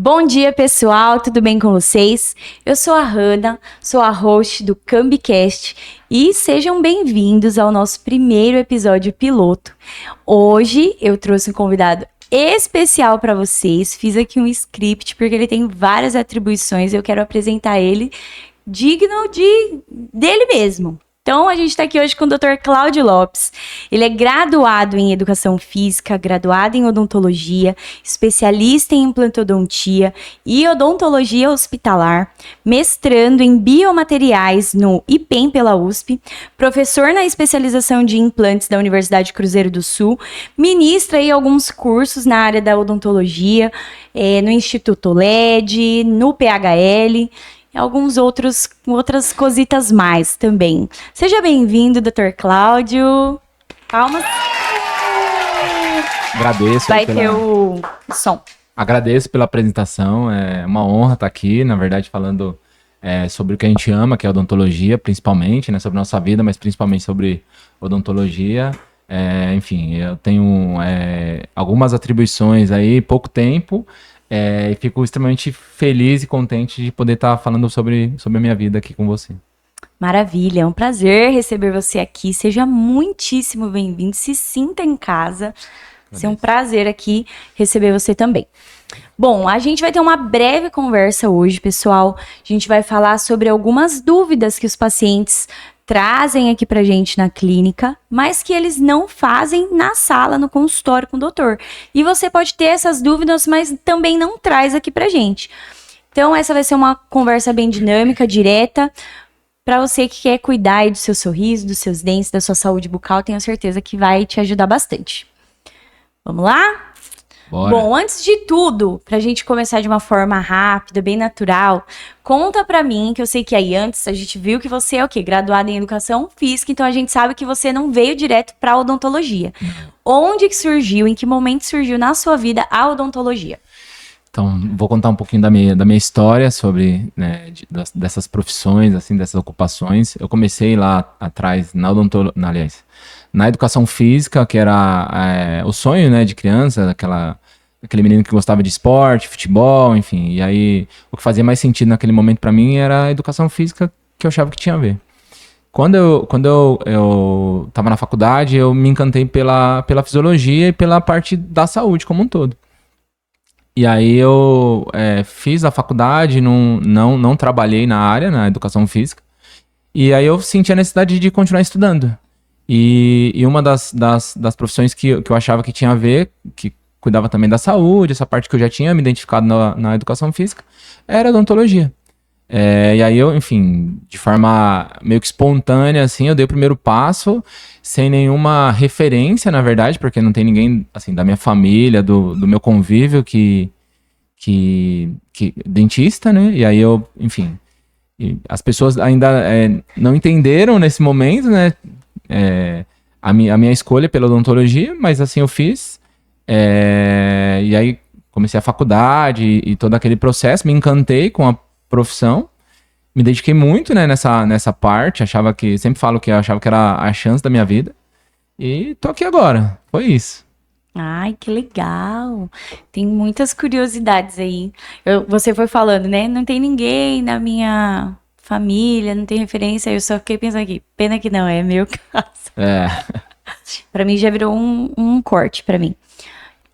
Bom dia, pessoal, tudo bem com vocês? Eu sou a Hannah, sou a host do Cambicast e sejam bem-vindos ao nosso primeiro episódio piloto. Hoje eu trouxe um convidado especial para vocês, fiz aqui um script porque ele tem várias atribuições e eu quero apresentar ele digno dele mesmo. Então, a gente está aqui hoje com o Dr. Cláudio Lopes. Ele é graduado em Educação Física, graduado em Odontologia, especialista em Implantodontia e Odontologia Hospitalar, mestrando em Biomateriais no IPEM pela USP, professor na especialização de implantes da Universidade Cruzeiro do Sul, ministra aí alguns cursos na área da odontologia, no Instituto LED, no PHL, alguns outras cositas mais também. Seja bem-vindo, Dr. Cláudio. Palmas. Agradeço. Vai ter o som. Agradeço pela apresentação. É uma honra estar aqui, na verdade, falando sobre o que a gente ama, que é a odontologia, principalmente, né? Sobre nossa vida, mas principalmente sobre odontologia. Enfim, eu tenho algumas atribuições aí, pouco tempo. E fico extremamente feliz e contente de poder estar falando sobre a minha vida aqui com você. Maravilha, é um prazer receber você aqui. Seja muitíssimo bem-vindo, se sinta em casa. Vai ser um prazer aqui receber você também. Bom, a gente vai ter uma breve conversa hoje, pessoal. A gente vai falar sobre algumas dúvidas que os pacientes trazem aqui pra gente na clínica, mas que eles não fazem na sala, no consultório com o doutor. E você pode ter essas dúvidas, mas também não traz aqui pra gente. Então, essa vai ser uma conversa bem dinâmica, direta, para você que quer cuidar aí do seu sorriso, dos seus dentes, da sua saúde bucal, tenho certeza que vai te ajudar bastante. Vamos lá? Bora. Bom, antes de tudo, pra gente começar de uma forma rápida, bem natural, conta pra mim, que eu sei que aí antes a gente viu que você é o quê? Graduada em Educação Física, então a gente sabe que você não veio direto pra odontologia. Onde que surgiu, em que momento surgiu na sua vida a odontologia? Então, vou contar um pouquinho da minha história sobre, né, dessas profissões, assim, dessas ocupações. Eu comecei lá atrás na Educação Física, que era o sonho, né, de criança, aquele menino que gostava de esporte, futebol, enfim. E aí, o que fazia mais sentido naquele momento para mim era a Educação Física, que eu achava que tinha a ver. Quando eu tava na faculdade, eu me encantei pela fisiologia e pela parte da saúde como um todo. E aí eu fiz a faculdade, não trabalhei na área, na Educação Física. E aí eu senti a necessidade de continuar estudando. E uma das profissões que eu achava que tinha a ver, que cuidava também da saúde, essa parte que eu já tinha me identificado na Educação Física, era a odontologia. E aí eu, enfim, de forma meio que espontânea, assim, eu dei o primeiro passo, sem nenhuma referência, na verdade, porque não tem ninguém, assim, da minha família, do meu convívio que dentista, né? E aí eu, enfim, as pessoas ainda não entenderam nesse momento, né? A minha escolha pela odontologia, mas assim eu fiz. E aí comecei a faculdade e todo aquele processo, me encantei com a profissão, me dediquei muito, né, nessa parte, sempre falo que eu achava que era a chance da minha vida, e tô aqui agora, foi isso. Ai, que legal, tem muitas curiosidades aí, você foi falando, né, não tem ninguém na minha família, não tem referência, eu só fiquei pensando aqui, pena que não é meu caso. Pra mim já virou um corte pra mim.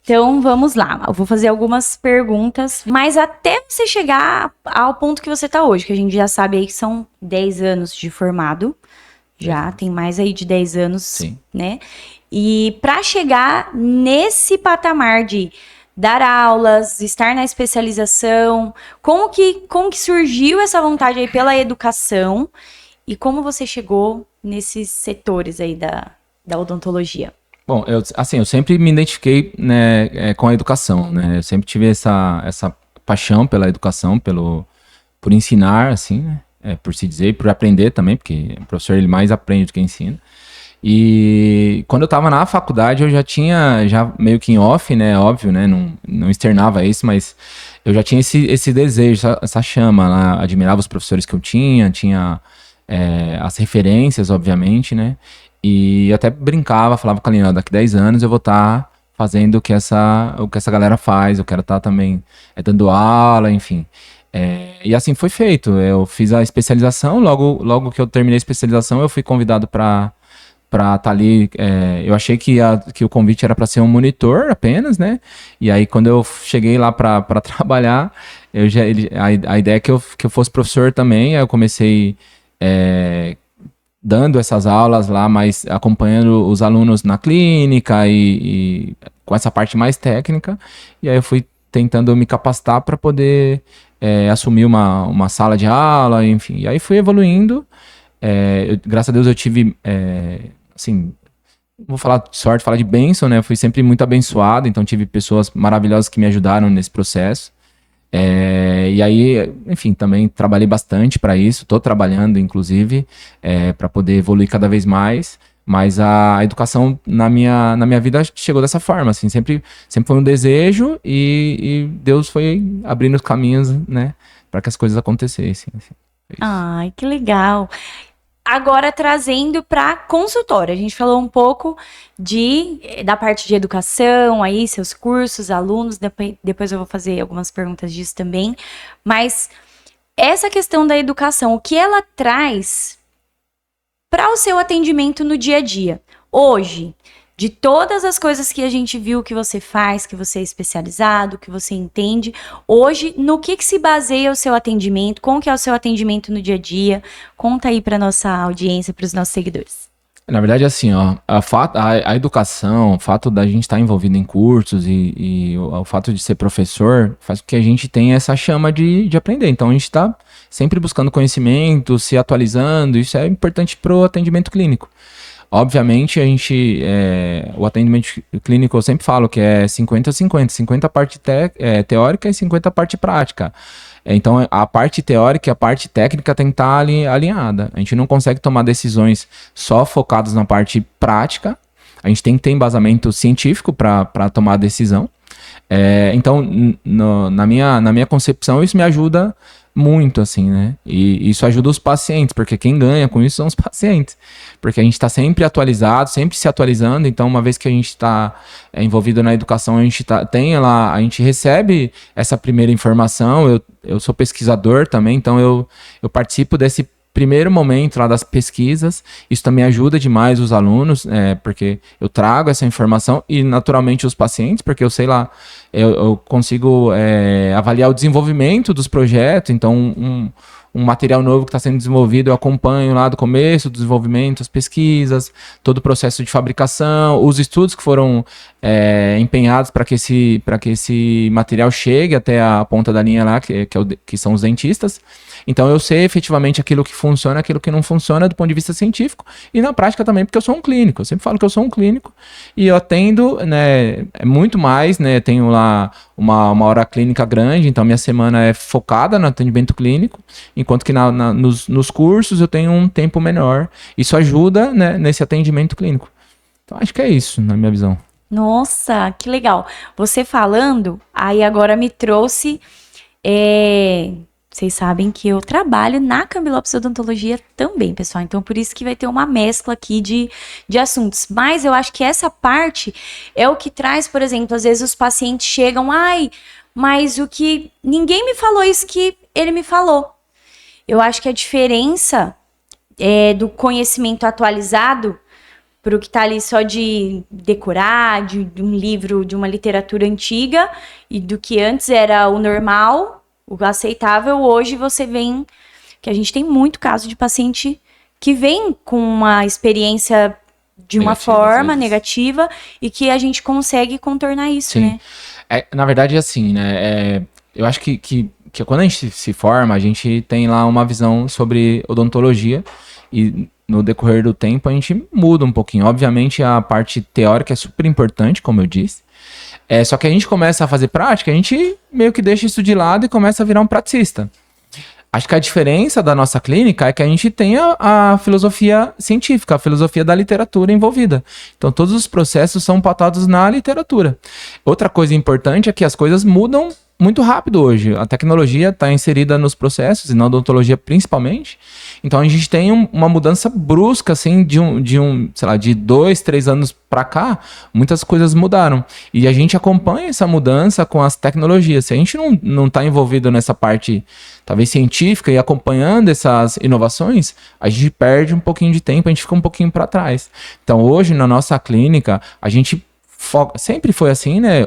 Então, vamos lá. Eu vou fazer algumas perguntas, mas até você chegar ao ponto que você tá hoje, que a gente já sabe aí que são 10 anos de formado, já tem mais aí de 10 anos, sim, né? E para chegar nesse patamar de dar aulas, estar na especialização, como que surgiu essa vontade aí pela educação e como você chegou nesses setores aí da odontologia? Bom, eu sempre me identifiquei, né, com a educação, né? Eu sempre tive essa paixão pela educação, por ensinar, assim, né? Por se dizer, por aprender também, porque o professor ele mais aprende do que ensina. E quando eu estava na faculdade, eu já tinha, meio que em off, né? Óbvio, né? Não externava isso, mas eu já tinha esse desejo, essa chama, né? Admirava os professores que eu tinha as referências, obviamente, né? E até brincava, falava com a Aline, daqui 10 anos eu vou estar fazendo o que essa galera faz, eu quero estar também dando aula, enfim. E assim foi feito, eu fiz a especialização, logo que eu terminei a especialização eu fui convidado para estar ali, eu achei que o convite era para ser um monitor apenas, né? E aí quando eu cheguei lá para trabalhar, a ideia é que eu fosse professor também, aí eu comecei dando essas aulas lá, mas acompanhando os alunos na clínica e com essa parte mais técnica, e aí eu fui tentando me capacitar para poder assumir uma sala de aula, enfim, e aí fui evoluindo, graças a Deus eu tive, assim, vou falar de sorte, falar de bênção, né, eu fui sempre muito abençoado, então tive pessoas maravilhosas que me ajudaram nesse processo, e aí, enfim, também trabalhei bastante para isso, estou trabalhando, inclusive, para poder evoluir cada vez mais, mas a educação na minha vida chegou dessa forma, assim, sempre foi um desejo e Deus foi abrindo os caminhos, né, para que as coisas acontecessem. Assim, Ai, que legal. Agora trazendo para consultório, a gente falou um pouco da parte de educação, aí seus cursos, alunos, depois eu vou fazer algumas perguntas disso também, mas essa questão da educação, o que ela traz para o seu atendimento no dia a dia? Hoje, de todas as coisas que a gente viu que você faz, que você é especializado, que você entende, hoje, no que se baseia o seu atendimento? Como que é o seu atendimento no dia a dia? Conta aí para nossa audiência, para os nossos seguidores. Na verdade, assim, ó, a educação, o fato da gente estar envolvido em cursos e o fato de ser professor faz com que a gente tenha essa chama de aprender. Então, a gente está sempre buscando conhecimento, se atualizando, isso é importante para o atendimento clínico. Obviamente, o atendimento clínico, eu sempre falo que é 50-50, 50 parte teórica e 50 parte prática. Então, a parte teórica e a parte técnica tem que estar alinhada. A gente não consegue tomar decisões só focadas na parte prática, a gente tem que ter embasamento científico para tomar a decisão. Então, na minha concepção, isso me ajuda muito, assim, né? E isso ajuda os pacientes, porque quem ganha com isso são os pacientes. Porque a gente está sempre atualizado, sempre se atualizando, então uma vez que a gente está envolvido na educação, a gente recebe essa primeira informação, eu sou pesquisador também, então eu participo desse primeiro momento lá das pesquisas, isso também ajuda demais os alunos, porque eu trago essa informação e naturalmente os pacientes, porque eu sei lá, eu consigo avaliar o desenvolvimento dos projetos, então um material novo que está sendo desenvolvido, eu acompanho lá do começo, do desenvolvimento, as pesquisas, todo o processo de fabricação, os estudos que foram empenhados para que esse material chegue até a ponta da linha lá, que são os dentistas. Então eu sei efetivamente aquilo que funciona, aquilo que não funciona do ponto de vista científico e na prática também, porque eu sou um clínico. Eu sempre falo que eu sou um clínico e eu atendo, né, muito mais, né, tenho lá uma hora clínica grande, então minha semana é focada no atendimento clínico, enquanto que nos cursos eu tenho um tempo menor. Isso ajuda, né, nesse atendimento clínico. Então acho que é isso, na minha visão. Nossa, que legal. Você falando, aí agora me trouxe... Vocês sabem que eu trabalho na Cambilopes Odontologia também, pessoal. Então, por isso que vai ter uma mescla aqui de assuntos. Mas eu acho que essa parte é o que traz, por exemplo, às vezes os pacientes chegam, mas o que... Ninguém me falou isso que ele me falou. Eu acho que a diferença do conhecimento atualizado para o que está ali só de decorar, de um livro, de uma literatura antiga, e do que antes era o normal... O aceitável, hoje você vem, que a gente tem muito caso de paciente que vem com uma experiência de uma forma negativa e que a gente consegue contornar isso, sim, né? Na verdade, assim, né, eu acho que quando a gente se forma, a gente tem lá uma visão sobre odontologia e no decorrer do tempo a gente muda um pouquinho. Obviamente a parte teórica é super importante, como eu disse, só que a gente começa a fazer prática, a gente meio que deixa isso de lado e começa a virar um praticista. Acho que a diferença da nossa clínica é que a gente tem a filosofia científica, a filosofia da literatura envolvida. Então, todos os processos são pautados na literatura. Outra coisa importante é que as coisas mudam muito rápido hoje. A tecnologia está inserida nos processos, e na odontologia principalmente. Então a gente tem uma mudança brusca, assim, sei lá, de 2, 3 anos para cá, muitas coisas mudaram. E a gente acompanha essa mudança com as tecnologias. Se a gente não está envolvido nessa parte, talvez científica, e acompanhando essas inovações, a gente perde um pouquinho de tempo, a gente fica um pouquinho para trás. Então hoje, na nossa clínica, a gente sempre foi assim, né?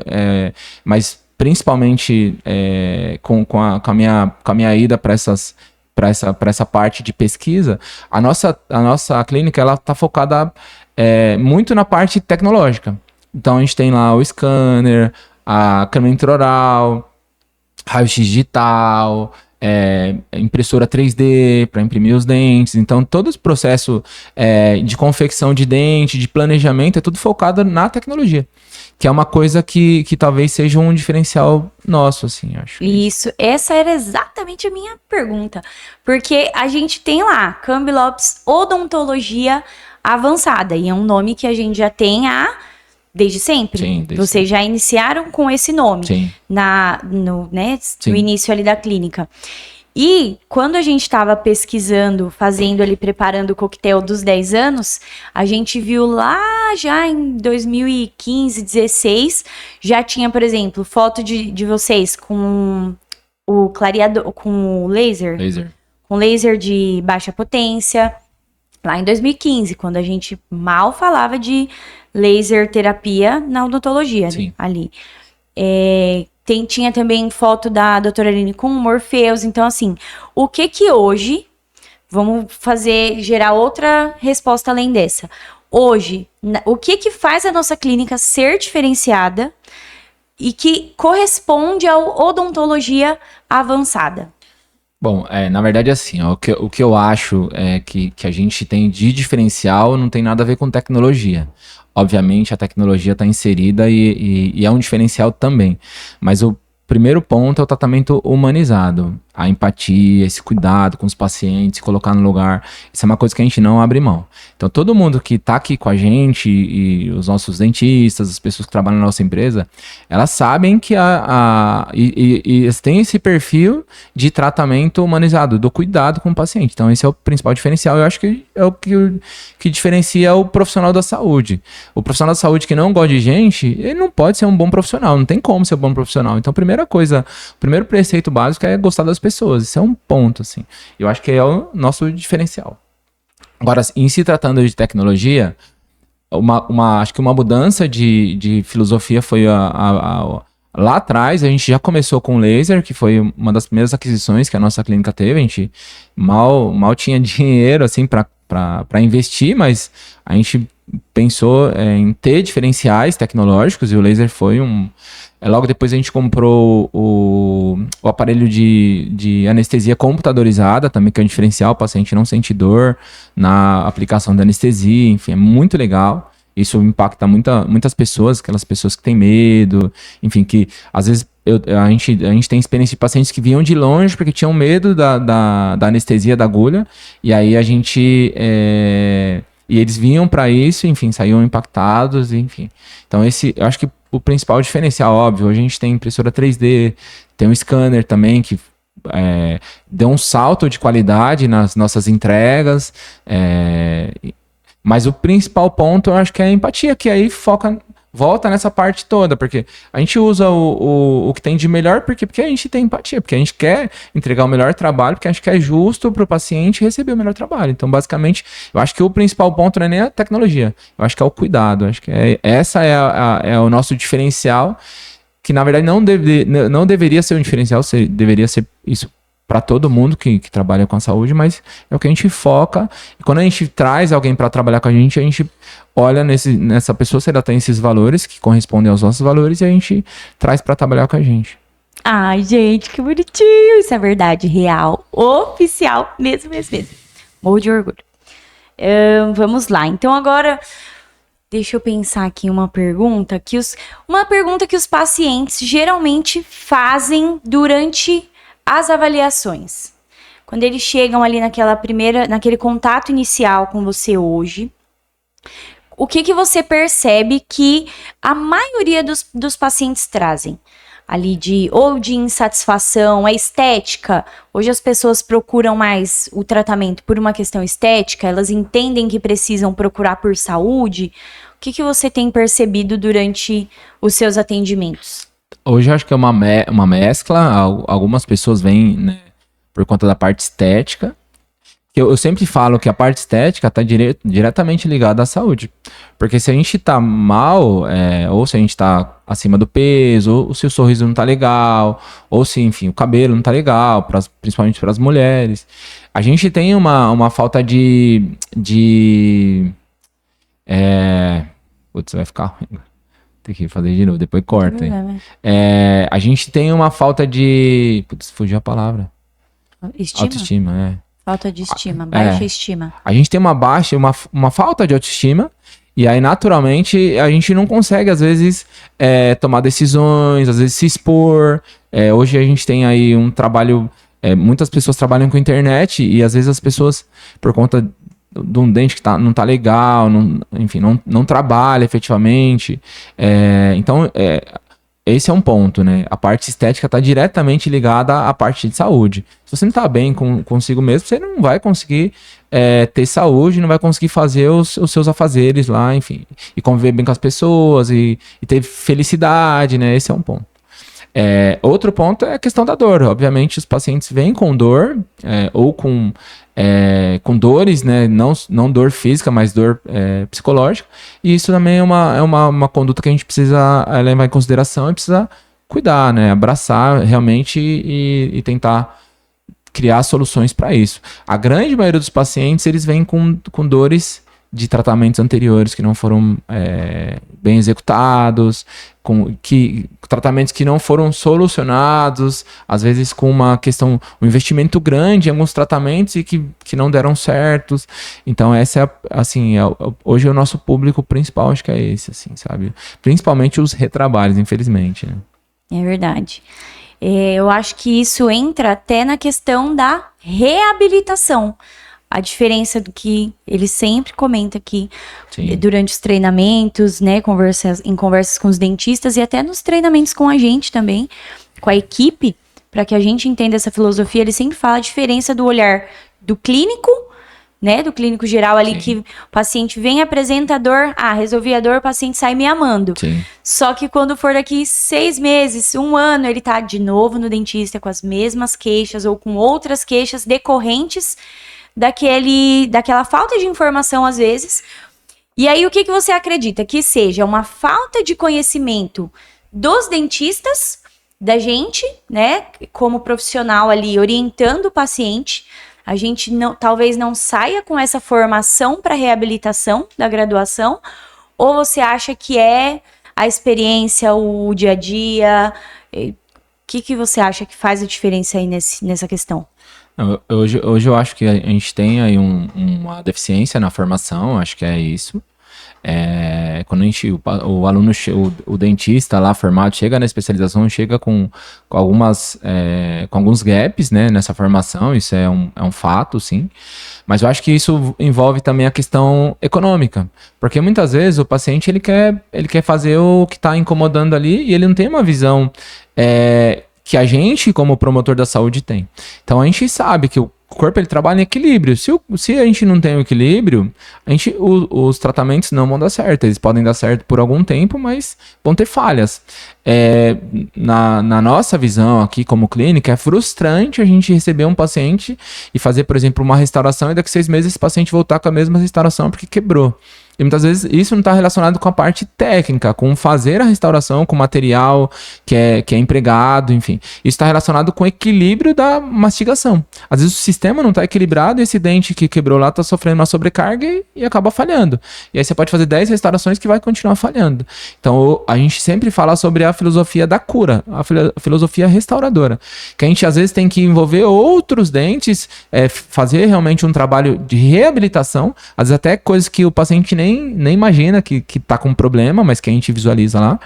Mas principalmente com a minha ida para essa parte de pesquisa, a nossa clínica ela está focada muito na parte tecnológica. Então a gente tem lá o scanner, a câmera intraoral, raio-x digital, impressora 3D para imprimir os dentes. Então todo esse processo de confecção de dente, de planejamento, é tudo focado na tecnologia. Que é uma coisa que talvez seja um diferencial nosso, assim, acho. Isso, essa era exatamente a minha pergunta. Porque a gente tem lá, Cambi Lopes Odontologia Avançada, e é um nome que a gente já tem desde sempre. Sim, desde Vocês já iniciaram com esse nome. Sim. No início ali da clínica. E quando a gente estava pesquisando, fazendo ali, preparando o coquetel dos 10 anos, a gente viu lá já em 2015, 16, já tinha, por exemplo, foto de vocês com o clareador, com o laser. Com laser de baixa potência. Lá em 2015, quando a gente mal falava de laser terapia na odontologia, né, ali. Tinha também foto da doutora Aline com Morpheus. Então, assim, o que hoje... Vamos gerar outra resposta além dessa. Hoje, o que faz a nossa clínica ser diferenciada e que corresponde à odontologia avançada? Bom, na verdade, assim, ó, o que eu acho que a gente tem de diferencial não tem nada a ver com tecnologia. Obviamente, a tecnologia está inserida e é um diferencial também. Mas o primeiro ponto é o tratamento humanizado. A empatia, esse cuidado com os pacientes, se colocar no lugar. Isso é uma coisa que a gente não abre mão. Então, todo mundo que está aqui com a gente, e os nossos dentistas, as pessoas que trabalham na nossa empresa, elas sabem que eles têm esse perfil de tratamento humanizado, do cuidado com o paciente. Então, esse é o principal diferencial. Eu acho que é o que diferencia o profissional da saúde. O profissional da saúde que não gosta de gente, ele não pode ser um bom profissional. Não tem como ser um bom profissional. Então, primeira coisa, o primeiro preceito básico é gostar das pessoas. Isso é um ponto, assim. Eu acho que é o nosso diferencial. Agora, em se tratando de tecnologia, acho que uma mudança de filosofia foi lá atrás. A gente já começou com laser, que foi uma das primeiras aquisições que a nossa clínica teve. A gente mal tinha dinheiro, assim, para investir, mas a gente pensou em ter diferenciais tecnológicos, e o laser foi logo depois a gente comprou o aparelho de anestesia computadorizada, também, que é um diferencial. O paciente não sente dor na aplicação da anestesia, enfim, é muito legal. Isso impacta muitas pessoas, aquelas pessoas que têm medo, enfim, que às vezes a gente tem experiência de pacientes que vinham de longe porque tinham medo da anestesia da agulha, e aí e eles vinham para isso, enfim, saíam impactados, enfim. Então eu acho que o principal diferencial, óbvio, hoje a gente tem impressora 3D, tem um scanner também que deu um salto de qualidade nas nossas entregas, mas o principal ponto eu acho que é a empatia, que aí volta nessa parte toda, porque a gente usa o que tem de melhor, porque a gente tem empatia, porque a gente quer entregar o melhor trabalho, porque a gente quer justo para o paciente receber o melhor trabalho. Então, basicamente, eu acho que o principal ponto não é nem a tecnologia, eu acho que é o cuidado, eu acho que essa é o nosso diferencial, que na verdade não deveria ser um diferencial, deveria ser isso para todo mundo que trabalha com a saúde, mas é o que a gente foca. E quando a gente traz alguém para trabalhar com a gente olha nessa pessoa se ela tem esses valores que correspondem aos nossos valores, e a gente traz para trabalhar com a gente. Ai, gente, que bonitinho! Isso é verdade, real, oficial, mesmo. Morro de orgulho. Vamos lá. Então agora, deixa eu pensar aqui uma pergunta que os pacientes geralmente fazem durante as avaliações. Quando eles chegam ali naquele contato inicial com você hoje, o que você percebe que a maioria dos pacientes trazem? ali ou de insatisfação, a estética. Hoje as pessoas procuram mais o tratamento por uma questão estética, elas entendem que precisam procurar por saúde. O que você tem percebido durante os seus atendimentos? Hoje eu acho que é uma mescla. Algumas pessoas vêm, né, por conta da parte estética. Eu sempre falo que a parte estética está diretamente ligada à saúde. Porque se a gente está mal, ou se a gente está acima do peso, ou se o sorriso não está legal, ou se, enfim, o cabelo não está legal, principalmente para as mulheres, a gente tem uma falta Putz, vai ficar ruim. Tem que fazer de novo, depois corta. A gente tem uma falta de... Putz, fugiu a palavra. Autoestima, Falta de estima, baixa estima. A gente tem uma falta de autoestima, e aí naturalmente a gente não consegue às vezes tomar decisões, às vezes se expor. Hoje a gente tem aí um trabalho, muitas pessoas trabalham com internet, e às vezes as pessoas, por conta de um dente que não tá legal, enfim, não trabalha efetivamente. Então, esse é um ponto, né? A parte estética está diretamente ligada à parte de saúde. Se você não está bem consigo mesmo, você não vai conseguir ter saúde, não vai conseguir fazer os seus afazeres lá, enfim, e conviver bem com as pessoas e ter felicidade, né? Esse é um ponto. Outro ponto é a questão da dor. Obviamente, os pacientes vêm com dor, ou com dores, né? Não dor física, mas dor psicológica. E isso também é uma conduta que a gente precisa levar em consideração e precisa cuidar, né? Abraçar realmente e tentar criar soluções para isso. A grande maioria dos pacientes, eles vêm com dores de tratamentos anteriores que não foram bem executados, tratamentos que não foram solucionados, às vezes com um investimento grande em alguns tratamentos e que não deram certos. Então essa hoje o nosso público principal, acho que é esse, assim, sabe? Principalmente os retrabalhos, infelizmente, né? É verdade. Eu acho que isso entra até na questão da reabilitação. A diferença do que ele sempre comenta aqui. Sim. Durante os treinamentos, né, em conversas com os dentistas e até nos treinamentos com a gente também, com a equipe, para que a gente entenda essa filosofia. Ele sempre fala a diferença do olhar do clínico, né, do clínico geral ali. Sim. Que o paciente vem, apresenta a dor, resolvi a dor, o paciente sai me amando. Sim. Só que quando for daqui 6 meses, 1 ano, ele tá de novo no dentista com as mesmas queixas ou com outras queixas decorrentes daquela falta de informação às vezes. E aí o que você acredita? Que seja uma falta de conhecimento dos dentistas, da gente, né, como profissional ali orientando o paciente. A gente talvez não saia com essa formação para reabilitação da graduação, ou você acha que é a experiência, o dia a dia? O que você acha que faz a diferença aí nessa questão? Hoje eu acho que a gente tem aí uma deficiência na formação, acho que é isso. Quando o aluno, o dentista lá formado, chega na especialização, chega com alguns gaps, né, nessa formação, isso é um fato, sim. Mas eu acho que isso envolve também a questão econômica, porque muitas vezes o paciente ele quer fazer o que está incomodando ali e ele não tem uma visão que a gente, como promotor da saúde, tem. Então a gente sabe que o corpo ele trabalha em equilíbrio. Se a gente não tem o equilíbrio, os tratamentos não vão dar certo. Eles podem dar certo por algum tempo, mas vão ter falhas. Na nossa visão aqui como clínica, é frustrante a gente receber um paciente e fazer, por exemplo, uma restauração e daqui a 6 meses esse paciente voltar com a mesma restauração porque quebrou. E muitas vezes isso não está relacionado com a parte técnica, com fazer a restauração, com o material que é empregado, enfim. Isso está relacionado com o equilíbrio da mastigação. Às vezes o sistema não está equilibrado e esse dente que quebrou lá está sofrendo uma sobrecarga e acaba falhando. E aí você pode fazer 10 restaurações que vai continuar falhando. Então a gente sempre fala sobre a filosofia da cura, a filosofia restauradora. Que a gente às vezes tem que envolver outros dentes, fazer realmente um trabalho de reabilitação, às vezes até coisas que o paciente nem imagina que tá com problema, mas que a gente visualiza lá,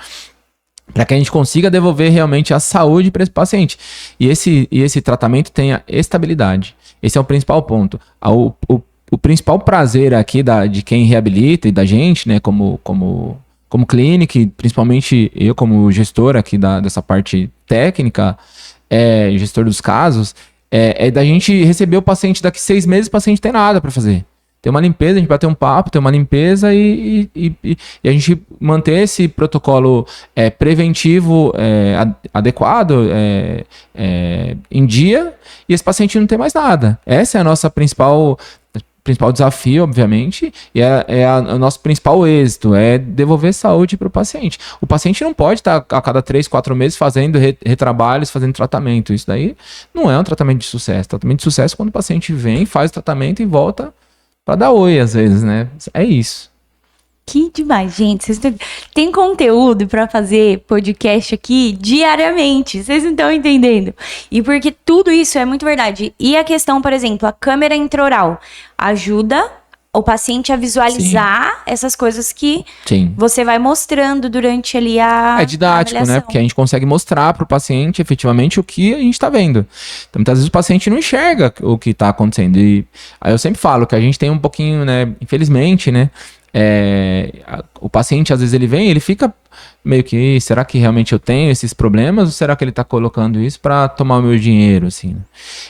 para que a gente consiga devolver realmente a saúde para esse paciente. E esse tratamento tenha estabilidade. Esse é o principal ponto. O principal prazer aqui de quem reabilita e da gente, né, como como clínica, e principalmente eu como gestor aqui dessa parte técnica, gestor dos casos, é da gente receber o paciente daqui 6 meses, o paciente tem nada para fazer. Tem uma limpeza, a gente bater um papo, tem uma limpeza e a gente manter esse protocolo preventivo adequado em dia, e esse paciente não tem mais nada. Essa é a nossa principal desafio, obviamente, e o nosso principal êxito, é devolver saúde para o paciente. O paciente não pode estar a cada 3, 4 meses fazendo retrabalhos, fazendo tratamento. Isso daí não é um tratamento de sucesso. Tratamento de sucesso é quando o paciente vem, faz o tratamento e volta para dar oi, às vezes, né? É isso. Que demais, gente. Vocês tem conteúdo para fazer podcast aqui diariamente. Vocês não estão entendendo. E porque tudo isso é muito verdade. E a questão, por exemplo, a câmera intraoral ajuda o paciente a visualizar essas coisas que você vai mostrando durante ali a didático, né? Porque a gente consegue mostrar para o paciente efetivamente o que a gente está vendo. Então, muitas vezes o paciente não enxerga o que está acontecendo. E aí eu sempre falo que a gente tem um pouquinho, né? Infelizmente, né? O paciente, às vezes, ele vem, ele fica meio que, será que realmente eu tenho esses problemas, ou será que ele está colocando isso para tomar o meu dinheiro, assim?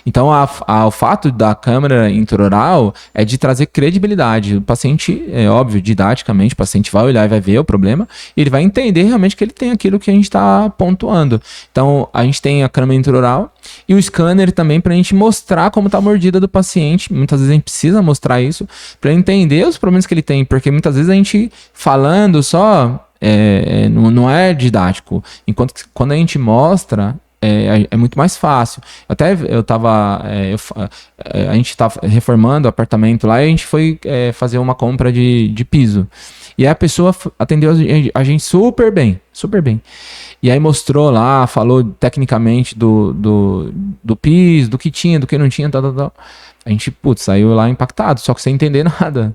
Então, o fato da câmera intraoral é de trazer credibilidade. O paciente, é óbvio, didaticamente, o paciente vai olhar e vai ver o problema, e ele vai entender realmente que ele tem aquilo que a gente está pontuando. Então, a gente tem a câmera intraoral e o scanner também para a gente mostrar como está a mordida do paciente. Muitas vezes a gente precisa mostrar isso para entender os problemas que ele tem, porque muitas vezes a gente falando só não é didático, enquanto que quando a gente mostra é muito mais fácil. A gente estava reformando o apartamento lá, e a gente foi fazer uma compra de piso, e aí a pessoa atendeu a gente super bem, super bem. E aí mostrou lá, falou tecnicamente do piso, do que tinha, do que não tinha, tal. A gente, saiu lá impactado, só que sem entender nada.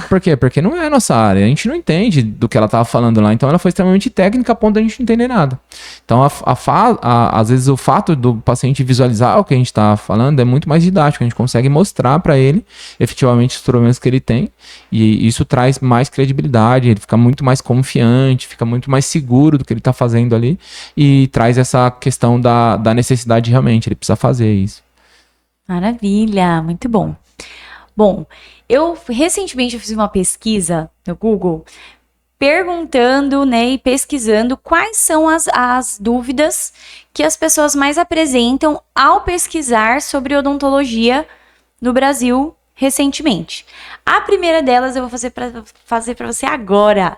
Por quê? Porque não é a nossa área, a gente não entende do que ela estava falando lá, então ela foi extremamente técnica a ponto de a gente não entender nada. Então, às vezes, o fato do paciente visualizar o que a gente está falando é muito mais didático, a gente consegue mostrar para ele, efetivamente, os problemas que ele tem, e isso traz mais credibilidade, ele fica muito mais confiante, fica muito mais seguro do que ele está fazendo ali, e traz essa questão da necessidade realmente, ele precisa fazer isso. Maravilha, muito bom. Bom, recentemente eu fiz uma pesquisa no Google perguntando, né, e pesquisando quais são as dúvidas que as pessoas mais apresentam ao pesquisar sobre odontologia no Brasil recentemente. A primeira delas eu vou fazer para você agora.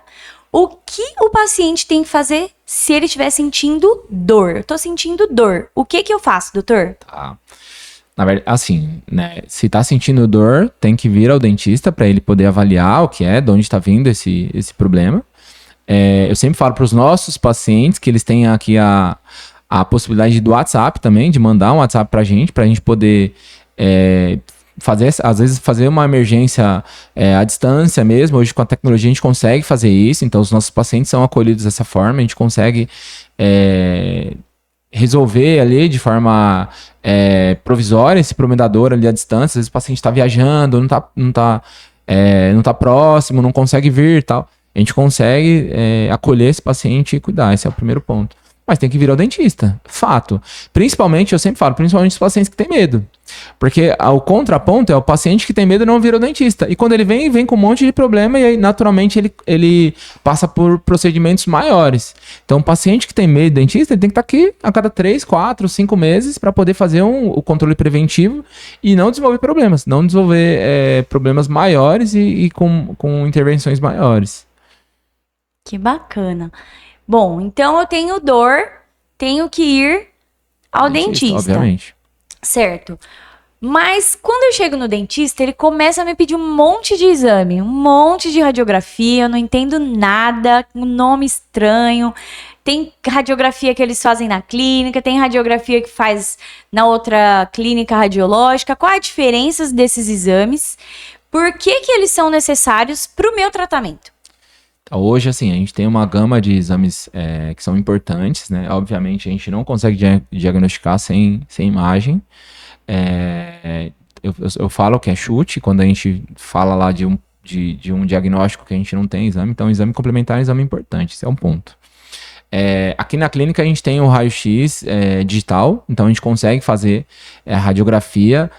O que o paciente tem que fazer se ele estiver sentindo dor? Eu tô sentindo dor. O que eu faço, doutor? Tá. Na verdade, assim, né? Se tá sentindo dor, tem que vir ao dentista para ele poder avaliar o que é, de onde está vindo esse problema. Eu sempre falo para os nossos pacientes que eles têm aqui a possibilidade do WhatsApp também, de mandar um WhatsApp para a gente poder às vezes fazer uma emergência à distância mesmo. Hoje com a tecnologia a gente consegue fazer isso, então os nossos pacientes são acolhidos dessa forma, a gente consegue resolver ali de forma provisória esse problema da dor ali à distância. Às vezes o paciente está viajando, não tá próximo, não consegue vir e tal. A gente consegue acolher esse paciente e cuidar, esse é o primeiro ponto. Mas tem que vir ao dentista, fato. Principalmente, eu sempre falo, principalmente os pacientes que têm medo. Porque o contraponto é o paciente que tem medo não vir ao dentista. E quando ele vem com um monte de problema, e aí naturalmente ele passa por procedimentos maiores. Então o paciente que tem medo do dentista, ele tem que estar aqui a cada 3, 4, 5 meses para poder fazer o controle preventivo e não desenvolver problemas. Não desenvolver problemas maiores e com intervenções maiores. Que bacana. Bom, então eu tenho dor, tenho que ir ao dentista. Obviamente. Certo. Mas quando eu chego no dentista, ele começa a me pedir um monte de exame, um monte de radiografia, eu não entendo nada, um nome estranho. Tem radiografia que eles fazem na clínica, tem radiografia que faz na outra clínica radiológica. Qual a diferença desses exames? Por que eles são necessários para o meu tratamento? Hoje, assim, a gente tem uma gama de exames que são importantes, né? Obviamente, a gente não consegue diagnosticar sem imagem. Eu falo que é chute, quando a gente fala lá de de um diagnóstico que a gente não tem exame. Então, exame complementar é um exame importante, esse é um ponto. Aqui na clínica a gente tem o raio-x digital, então a gente consegue fazer a radiografia.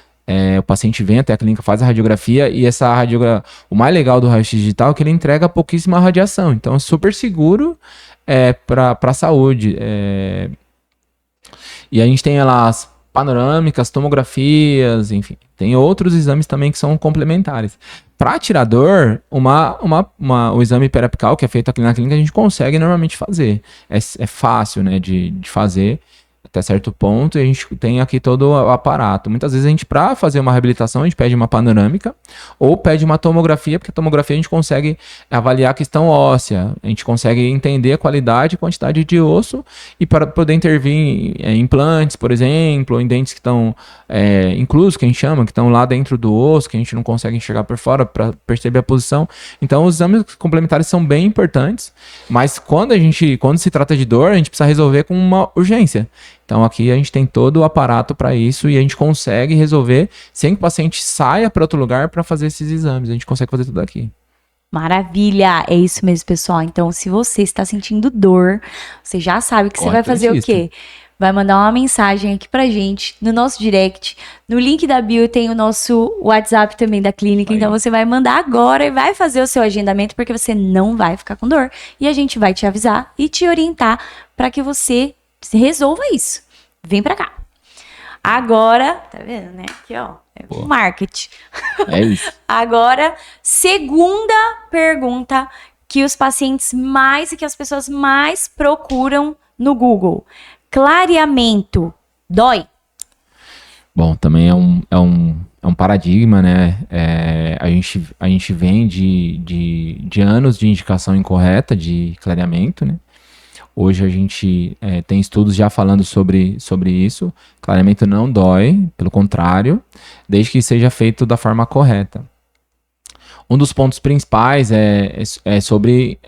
O paciente vem até a clínica, faz a radiografia e essa radiografia, o mais legal do raio-x digital é que ele entrega pouquíssima radiação, então é super seguro para a saúde. E a gente tem lá as panorâmicas, tomografias, enfim, tem outros exames também que são complementares. Para tirador, o exame periapical que é feito aqui na clínica, a gente consegue normalmente fazer. É fácil, né, de fazer até certo ponto, e a gente tem aqui todo o aparato. Muitas vezes a gente, para fazer uma reabilitação, a gente pede uma panorâmica ou pede uma tomografia, porque a tomografia a gente consegue avaliar a questão óssea, a gente consegue entender a qualidade e quantidade de osso e para poder intervir em implantes, por exemplo, ou em dentes que estão inclusos, que a gente chama, que estão lá dentro do osso, que a gente não consegue enxergar por fora para perceber a posição. Então, os exames complementares são bem importantes, mas quando se trata de dor, a gente precisa resolver com uma urgência. Então aqui a gente tem todo o aparato para isso e a gente consegue resolver sem que o paciente saia para outro lugar para fazer esses exames. A gente consegue fazer tudo aqui. Maravilha! É isso mesmo, pessoal. Então, se você está sentindo dor, você já sabe que você vai fazer o quê? Vai mandar uma mensagem aqui pra gente no nosso direct. No link da bio tem o nosso WhatsApp também da clínica. Então você vai mandar agora e vai fazer o seu agendamento, porque você não vai ficar com dor. E a gente vai te avisar e te orientar para que você resolva isso. Vem pra cá. Agora, tá vendo, né? Aqui, ó. É marketing. É isso. Agora, segunda pergunta que os pacientes mais e que as pessoas mais procuram no Google. Clareamento dói? Bom, também é um paradigma, né? A gente vem de anos de indicação incorreta de clareamento, né? Hoje a gente tem estudos já falando sobre isso. Clareamento não dói, pelo contrário, desde que seja feito da forma correta. Um dos pontos principais é sobre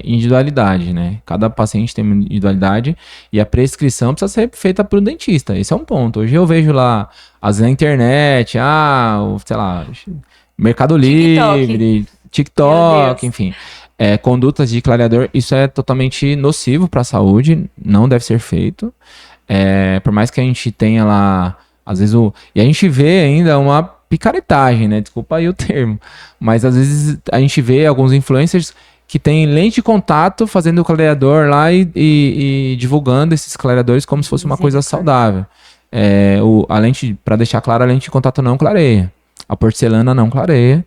individualidade, né? Cada paciente tem uma individualidade e a prescrição precisa ser feita por um dentista. Esse é um ponto. Hoje eu vejo lá, às vezes na internet, sei lá, Mercado Livre, TikTok, enfim. Condutas de clareador, isso é totalmente nocivo para a saúde, não deve ser feito. Por mais que a gente tenha lá, às vezes, e a gente vê ainda uma picaretagem, né? Desculpa aí o termo. Mas às vezes a gente vê alguns influencers que tem lente de contato fazendo o clareador lá e divulgando esses clareadores como se fosse uma coisa saudável. A lente, para deixar claro, a lente de contato não clareia. A porcelana não clareia.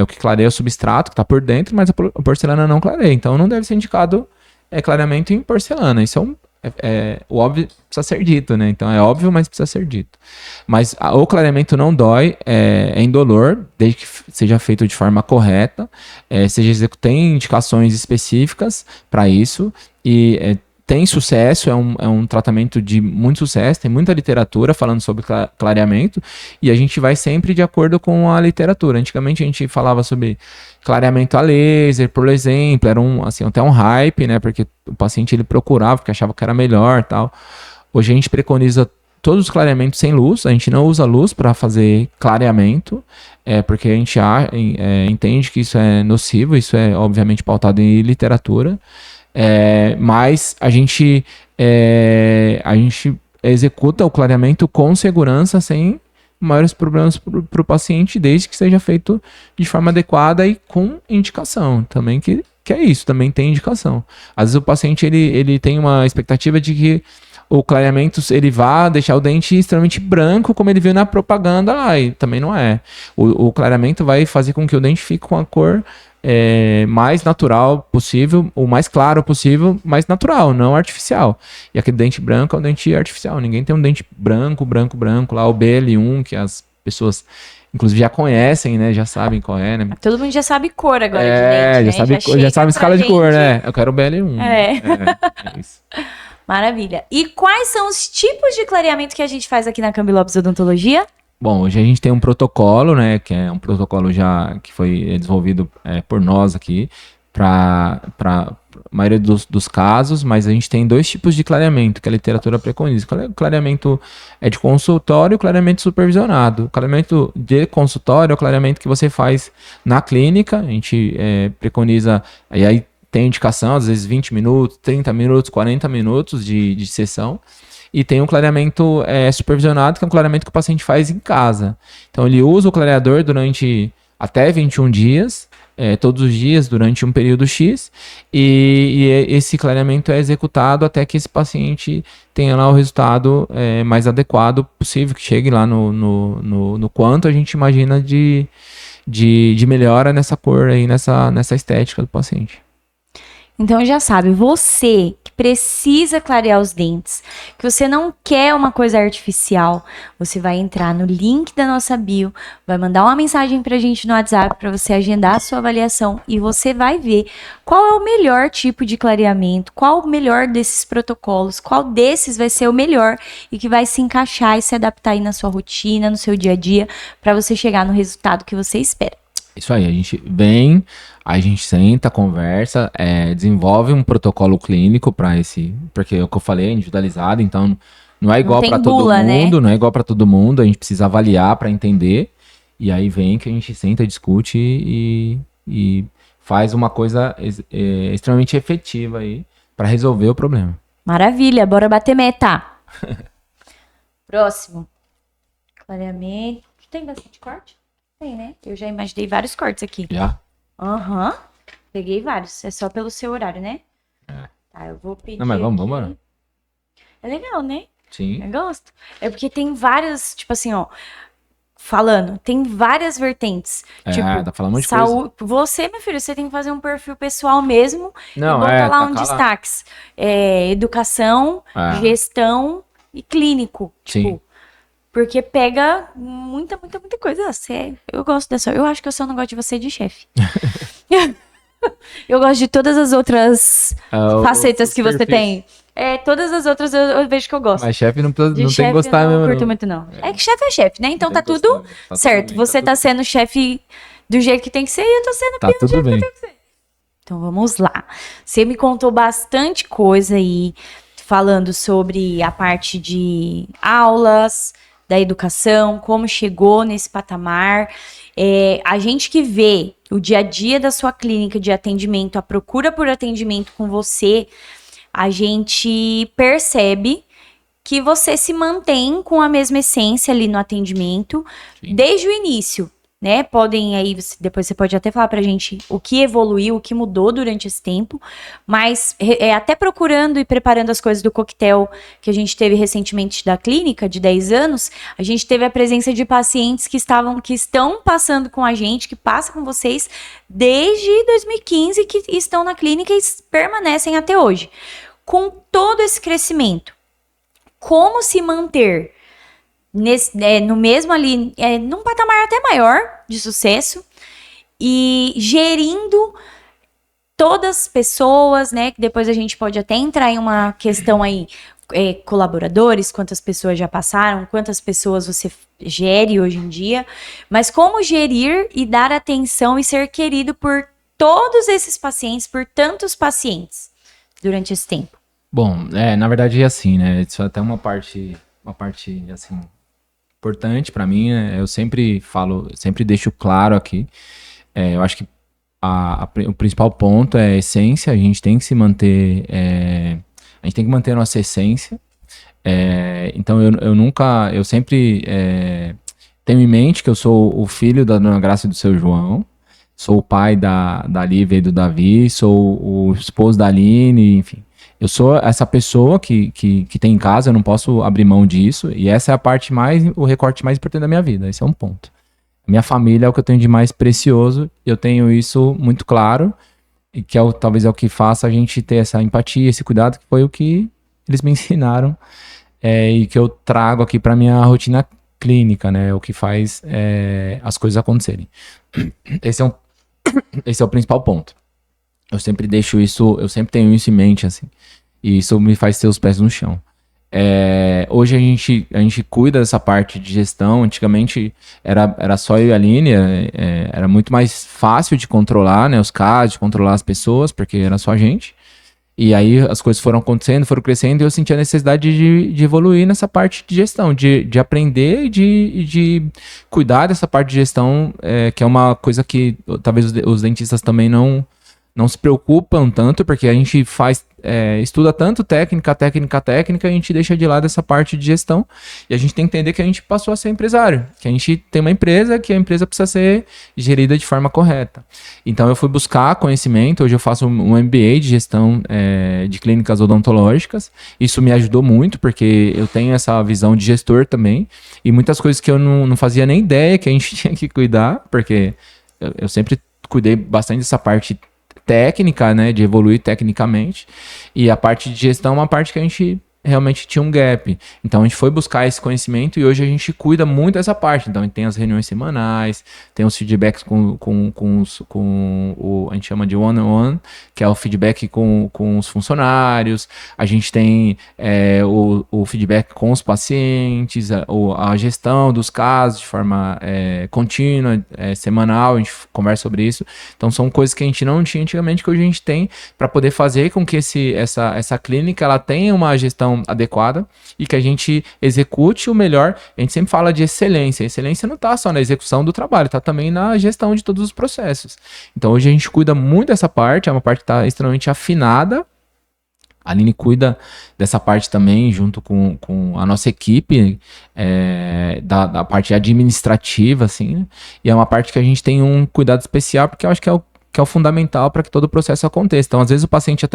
O que clareia é o substrato que está por dentro, mas a porcelana não clareia. Então não deve ser indicado clareamento em porcelana. Isso o óbvio precisa ser dito, né? Então é óbvio, mas precisa ser dito. Mas o clareamento não dói, é indolor, desde que seja feito de forma correta, tem indicações específicas para isso e tem sucesso, é um tratamento de muito sucesso, tem muita literatura falando sobre clareamento e a gente vai sempre de acordo com a literatura. Antigamente a gente falava sobre clareamento a laser, por exemplo, era até um hype, né, porque o paciente ele procurava, porque achava que era melhor, tal. Hoje a gente preconiza todos os clareamentos sem luz, a gente não usa luz para fazer clareamento, porque a gente entende que isso é nocivo, isso é obviamente pautado em literatura. Mas a gente executa o clareamento com segurança, sem maiores problemas para o paciente, desde que seja feito de forma adequada e com indicação também, que é isso, também tem indicação. Às vezes o paciente ele tem uma expectativa de que o clareamento ele vá deixar o dente extremamente branco, como ele viu na propaganda lá, e também não é. O clareamento vai fazer com que o dente fique com a cor mais natural possível, o mais claro possível, mais natural, não artificial. E aquele dente branco é um dente artificial. Ninguém tem um dente branco, lá o BL1, que as pessoas inclusive já conhecem, né? Já sabem qual é, né? Todo mundo já sabe cor agora de dente, já sabe escala de cor, né? Eu quero o BL1. É isso. Maravilha. E quais são os tipos de clareamento que a gente faz aqui na Cambi Lopes Odontologia? Bom, hoje a gente tem um protocolo, né, que é um protocolo já que foi desenvolvido por nós aqui, para maioria dos casos, mas a gente tem 2 tipos de clareamento que a literatura preconiza. O clareamento é de consultório e o clareamento supervisionado. O clareamento de consultório é o clareamento que você faz na clínica, a gente preconiza, e aí tem indicação, às vezes 20 minutos, 30 minutos, 40 minutos de sessão. E tem um clareamento supervisionado, que é um clareamento que o paciente faz em casa. Então ele usa o clareador durante até 21 dias, todos os dias, durante um período X, e esse clareamento é executado até que esse paciente tenha lá o resultado mais adequado possível, que chegue lá no quanto a gente imagina de melhora nessa cor aí, nessa estética do paciente. Então já sabe, você que precisa clarear os dentes, que você não quer uma coisa artificial, você vai entrar no link da nossa bio, vai mandar uma mensagem pra gente no WhatsApp para você agendar a sua avaliação e você vai ver qual é o melhor tipo de clareamento, qual o melhor desses protocolos, qual desses vai ser o melhor e que vai se encaixar e se adaptar aí na sua rotina, no seu dia a dia, para você chegar no resultado que você espera. Isso aí, a gente vem, a gente senta, conversa, desenvolve um protocolo clínico para porque é o que eu falei, é individualizado, então não é igual para todo mundo, né? Não é igual para todo mundo, a gente precisa avaliar para entender, e aí vem que a gente senta, discute e faz uma coisa extremamente efetiva aí para resolver o problema. Maravilha, bora bater meta. Próximo. Clareamento. Tem bastante corte? Tem, né? Eu já imaginei vários cortes aqui. Já? Aham. Peguei vários. É só pelo seu horário, né? Tá, eu vou pedir. Não, mas vamos embora. É legal, né? Sim. Eu gosto. É porque tem várias, tipo assim, ó. Falando, tem várias vertentes. Tipo, tá falando um monte de coisa. Você, meu filho, você tem que fazer um perfil pessoal mesmo. Não, e botar lá tá um destaques. Educação, gestão e clínico. Tipo. Sim. Porque pega muita coisa. Eu gosto dessa. Eu acho que eu só não gosto de você de chefe. Eu gosto de todas as outras facetas que você tem. Todas as outras eu vejo que eu gosto. Mas chefe não tem que gostar mesmo. Não curto muito, não. É que chefe é chefe, né? Então tá tudo certo. Você tá sendo chefe do jeito que tem que ser e eu tô sendo do jeito que tem que ser. Então vamos lá. Você me contou bastante coisa aí, falando sobre a parte de aulas, da educação, como chegou nesse patamar. A gente que vê o dia a dia da sua clínica de atendimento, a procura por atendimento com você, a gente percebe que você se mantém com a mesma essência ali no atendimento. Sim. Desde o início, né? Podem aí, depois você pode até falar pra gente o que evoluiu, o que mudou durante esse tempo, mas até procurando e preparando as coisas do coquetel que a gente teve recentemente da clínica, de 10 anos, a gente teve a presença de pacientes que estão passando com a gente, que passam com vocês desde 2015, que estão na clínica e permanecem até hoje. Com todo esse crescimento, como se manter no mesmo ali, num patamar até maior de sucesso e gerindo todas as pessoas, né? Que depois a gente pode até entrar em uma questão aí, colaboradores, quantas pessoas já passaram, quantas pessoas você gere hoje em dia, mas como gerir e dar atenção e ser querido por todos esses pacientes, por tantos pacientes durante esse tempo. Bom, na verdade é assim, né? Isso é até uma parte assim importante para mim, né? Eu sempre falo, sempre deixo claro aqui. Eu acho que o principal ponto é a essência. A gente tem que se manter, a gente tem que manter a nossa essência. Então eu sempre tenho em mente que eu sou o filho da Dona Graça e do Seu João, sou o pai da Lívia e do Davi, sou o esposo da Aline, enfim. Eu sou essa pessoa que tem em casa, eu não posso abrir mão disso, e essa é o recorte mais importante da minha vida, esse é um ponto. Minha família é o que eu tenho de mais precioso, eu tenho isso muito claro, e que talvez é o que faça a gente ter essa empatia, esse cuidado, que foi o que eles me ensinaram, e que eu trago aqui para minha rotina clínica, né, o que faz as coisas acontecerem. Esse é o principal ponto. Eu sempre tenho isso em mente, assim. E isso me faz ter os pés no chão. Hoje a gente cuida dessa parte de gestão. Antigamente era só eu e a Aline, era muito mais fácil de controlar, né, os casos, de controlar as pessoas, porque era só a gente. E aí as coisas foram acontecendo, foram crescendo, e eu senti a necessidade de evoluir nessa parte de gestão, de aprender e de cuidar dessa parte de gestão, que é uma coisa que talvez os dentistas também não se preocupam tanto, porque a gente estuda tanto técnica, a gente deixa de lado essa parte de gestão, e a gente tem que entender que a gente passou a ser empresário, que a gente tem uma empresa, que a empresa precisa ser gerida de forma correta. Então eu fui buscar conhecimento, hoje eu faço um MBA de gestão de clínicas odontológicas, isso me ajudou muito, porque eu tenho essa visão de gestor também, e muitas coisas que eu não fazia nem ideia que a gente tinha que cuidar, porque eu sempre cuidei bastante dessa parte técnica, né, de evoluir tecnicamente, e a parte de gestão é uma parte que a gente realmente tinha um gap. Então a gente foi buscar esse conhecimento e hoje a gente cuida muito dessa parte. Então a gente tem as reuniões semanais, tem os feedbacks com a gente chama de one-on-one, que é o feedback com os funcionários, a gente tem o feedback com os pacientes, a gestão dos casos de forma contínua, semanal, a gente conversa sobre isso. Então são coisas que a gente não tinha antigamente, que hoje a gente tem, para poder fazer com que essa clínica ela tenha uma gestão adequada e que a gente execute o melhor. A gente sempre fala de excelência. A excelência não está só na execução do trabalho, está também na gestão de todos os processos. Então hoje a gente cuida muito dessa parte, é uma parte que está extremamente afinada. A Aline cuida dessa parte também, junto com a nossa equipe, da parte administrativa, assim, né? E é uma parte que a gente tem um cuidado especial, porque eu acho que é o fundamental para que todo o processo aconteça. Então, às vezes, o paciente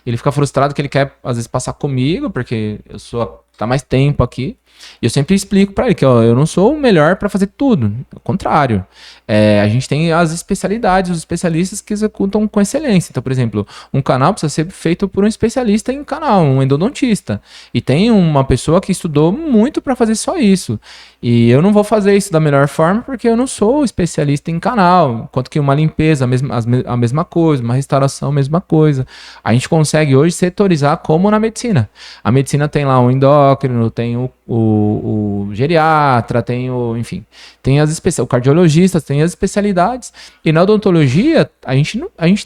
ele fica frustrado que ele quer, às vezes, passar comigo, porque tá mais tempo aqui. E eu sempre explico para ele que eu não sou o melhor para fazer tudo. Ao contrário. A gente tem as especialidades, os especialistas que executam com excelência. Então, por exemplo, um canal precisa ser feito por um especialista em canal, um endodontista. E tem uma pessoa que estudou muito para fazer só isso. E eu não vou fazer isso da melhor forma porque eu não sou especialista em canal. Enquanto que uma limpeza, a mesma coisa, uma restauração, a mesma coisa. A gente consegue hoje setorizar como na medicina. A medicina tem lá o endócrino, tem o geriatra, tem tem o cardiologista, tem as especialidades, e na odontologia a gente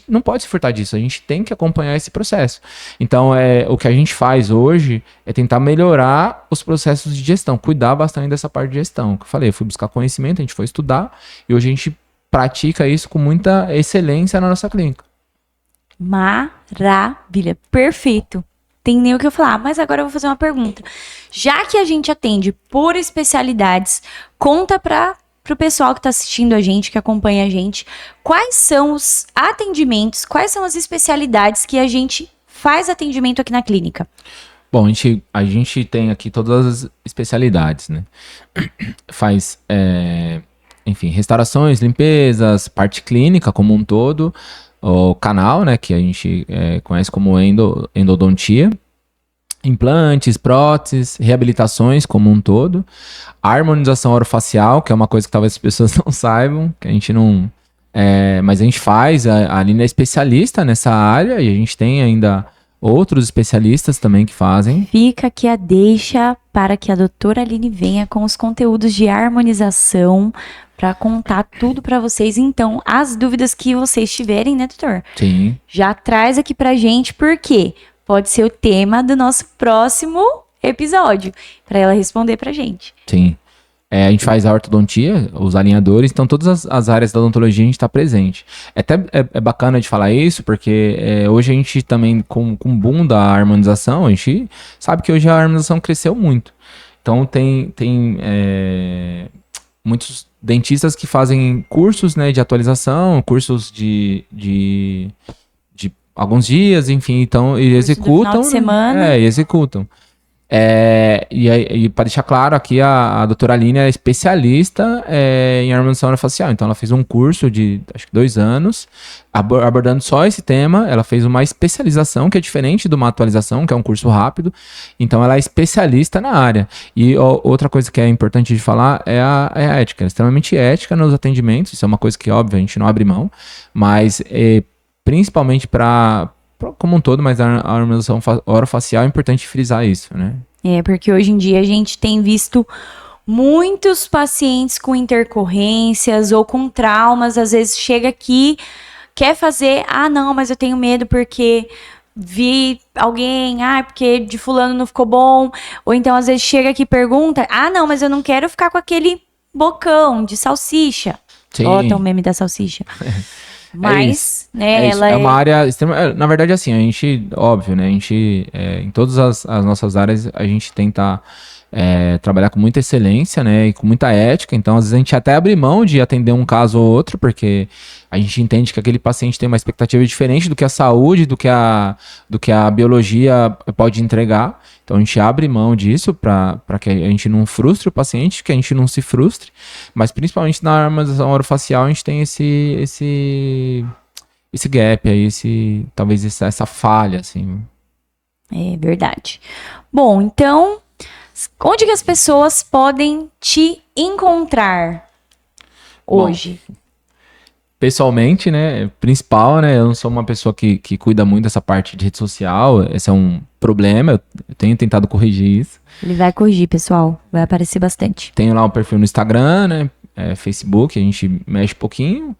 não pode se furtar disso, a gente tem que acompanhar esse processo. Então o que a gente faz hoje é tentar melhorar os processos de gestão, cuidar bastante dessa parte de gestão, que eu falei, eu fui buscar conhecimento, a gente foi estudar, e hoje a gente pratica isso com muita excelência na nossa clínica. Maravilha, perfeito. Tem nem o que eu falar, mas agora eu vou fazer uma pergunta. Já que a gente atende por especialidades, conta para o pessoal que está assistindo a gente, que acompanha a gente, quais são os atendimentos, quais são as especialidades que a gente faz atendimento aqui na clínica? Bom, a gente tem aqui todas as especialidades, né? Faz, restaurações, limpezas, parte clínica como um todo, o canal, né, que a gente conhece como endodontia, implantes, próteses, reabilitações como um todo, a harmonização orofacial, que é uma coisa que talvez as pessoas não saibam, que a gente não... mas a gente faz, a Aline é especialista nessa área, e a gente tem ainda outros especialistas também que fazem. Fica aqui a deixa para que a doutora Aline venha com os conteúdos de harmonização para contar tudo para vocês. Então, as dúvidas que vocês tiverem, né, doutor? Sim. Já traz aqui pra gente, porque pode ser o tema do nosso próximo episódio, para ela responder pra gente. Sim. A gente faz a ortodontia, os alinhadores, então todas as áreas da odontologia a gente está presente. É bacana de falar isso, porque hoje a gente também, com o boom da harmonização, a gente sabe que hoje a harmonização cresceu muito. Então tem muitos dentistas que fazem cursos, né, de atualização, cursos de alguns dias, enfim, então, e executam. Final de semana. E executam. E para deixar claro aqui, a doutora Aline é especialista em harmonização orofacial. Então ela fez um curso de acho que 2 anos, abordando só esse tema. Ela fez uma especialização que é diferente de uma atualização, que é um curso rápido. Então ela é especialista na área. E outra coisa que é importante de falar é a ética. Ela é extremamente ética nos atendimentos. Isso é uma coisa que, óbvio, a gente não abre mão, mas principalmente como um todo, mas a harmonização orofacial é importante frisar isso, né? Porque hoje em dia a gente tem visto muitos pacientes com intercorrências ou com traumas, às vezes chega aqui, quer fazer, não, mas eu tenho medo porque vi alguém, porque de fulano não ficou bom. Ou então, às vezes, chega aqui e pergunta, não, mas eu não quero ficar com aquele bocão de salsicha. Sim. Ó, tá o meme da salsicha. Mas, né, isso. ela É uma área extrema. Na verdade, assim, a gente, óbvio, né? A gente, em todas as nossas áreas, a gente tenta trabalhar com muita excelência, né? E com muita ética. Então, às vezes, a gente até abre mão de atender um caso ou outro, porque a gente entende que aquele paciente tem uma expectativa diferente do que a saúde, do que a biologia pode entregar. Então, a gente abre mão disso para que a gente não frustre o paciente, que a gente não se frustre. Mas, principalmente na harmonização orofacial, a gente tem esse gap aí, talvez essa falha, assim. É verdade. Bom, então, onde que as pessoas podem te encontrar hoje? Bom, pessoalmente, né, principal, né, eu não sou uma pessoa que cuida muito dessa parte de rede social, esse é um problema, eu tenho tentado corrigir isso. Ele vai corrigir, pessoal, vai aparecer bastante. Tenho lá um perfil no Instagram, né, Facebook, a gente mexe um pouquinho,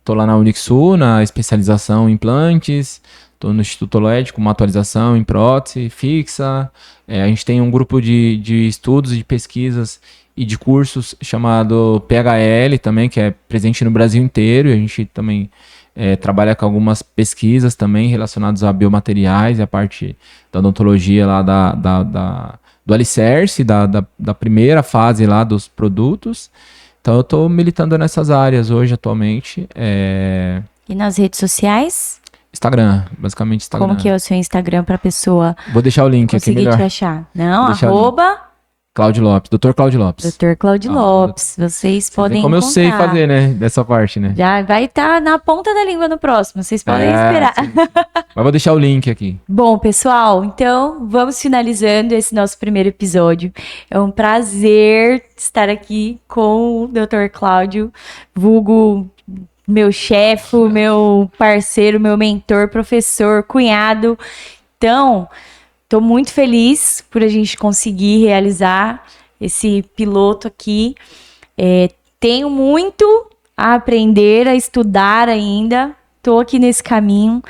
tô lá na Unixul, na especialização em implantes, tô no Instituto LED com uma atualização em prótese fixa, a gente tem um grupo de estudos e de pesquisas e de cursos chamado PHL também, que é presente no Brasil inteiro, e a gente também trabalha com algumas pesquisas também relacionadas a biomateriais e a parte da odontologia lá do alicerce, da primeira fase lá dos produtos. Então eu estou militando nessas áreas hoje, atualmente. E nas redes sociais? Instagram, basicamente Instagram. Como que é o seu Instagram para a pessoa Vou deixar o link aqui melhor. Conseguir te achar. Não, @ Cláudio Lopes, Dr. Cláudio Lopes. Dr. Cláudio Lopes. Vocês podem como encontrar. eu sei fazer, né, dessa parte, né? Já vai estar na ponta da língua no próximo, vocês podem esperar. Sim. Mas vou deixar o link aqui. Bom, pessoal, então vamos finalizando esse nosso primeiro episódio. É um prazer estar aqui com o Dr. Cláudio, vulgo meu chefe, meu parceiro, meu mentor, professor, cunhado. Então, estou muito feliz por a gente conseguir realizar esse piloto aqui. Tenho muito a aprender, a estudar ainda. Estou aqui nesse caminho,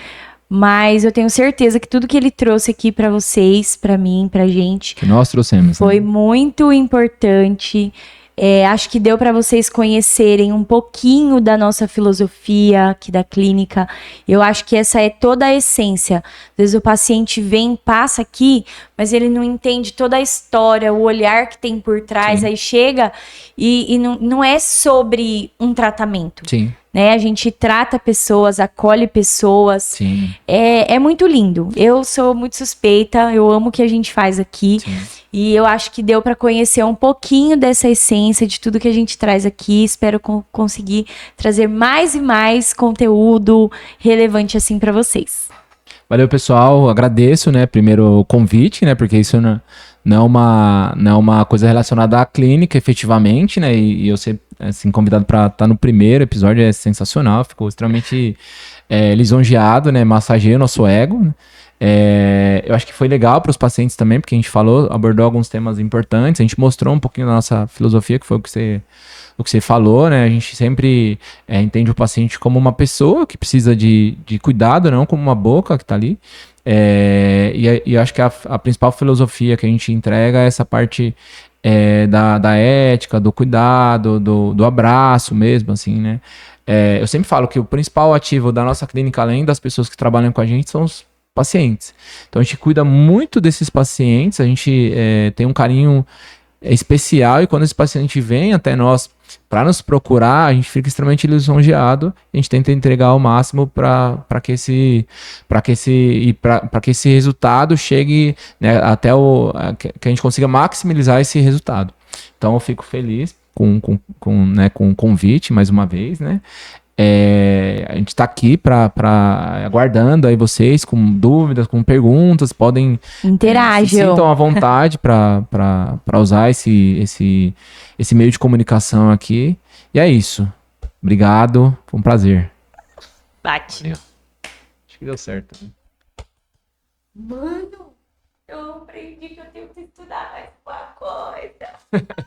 mas eu tenho certeza que tudo que ele trouxe aqui para vocês, para mim, para a gente, que nós trouxemos, foi muito importante. Acho que deu para vocês conhecerem um pouquinho da nossa filosofia aqui da clínica. Eu acho que essa é toda a essência. Às vezes o paciente vem, passa aqui, mas ele não entende toda a história, o olhar que tem por trás. Sim. Aí chega e não é sobre um tratamento. Sim. Né? A gente trata pessoas, acolhe pessoas. Sim. É muito lindo. Eu sou muito suspeita, eu amo o que a gente faz aqui. Sim. E eu acho que deu para conhecer um pouquinho dessa essência de tudo que a gente traz aqui. Espero conseguir trazer mais e mais conteúdo relevante assim para vocês. Valeu, pessoal. Agradeço, né, primeiro o convite, né, porque isso não é uma coisa relacionada à clínica, efetivamente, né, e eu ser assim, convidado para estar no primeiro episódio é sensacional. Ficou extremamente lisonjeado, né, massageia o nosso ego, né. Eu acho que foi legal para os pacientes também, porque a gente abordou alguns temas importantes, a gente mostrou um pouquinho da nossa filosofia, que foi o que você falou, né? A gente sempre entende o paciente como uma pessoa que precisa de cuidado, não como uma boca que está ali. E acho que a principal filosofia que a gente entrega é essa parte da ética, do cuidado, do abraço mesmo, assim, né? Eu sempre falo que o principal ativo da nossa clínica, além das pessoas que trabalham com a gente, são os pacientes. Então a gente cuida muito desses pacientes, a gente tem um carinho especial, e quando esse paciente vem até nós para nos procurar, a gente fica extremamente lisonjeado. A gente tenta entregar o máximo para que esse resultado chegue, né, até que a gente consiga maximizar esse resultado. Então eu fico feliz com o convite mais uma vez, né? A gente está aqui aguardando aí vocês com dúvidas, com perguntas, podem interagir. Se sintam à vontade para usar esse meio de comunicação aqui. E é isso. Obrigado, foi um prazer. Bate. Valeu. Acho que deu certo. Mano, eu aprendi que eu tenho que estudar mais uma coisa.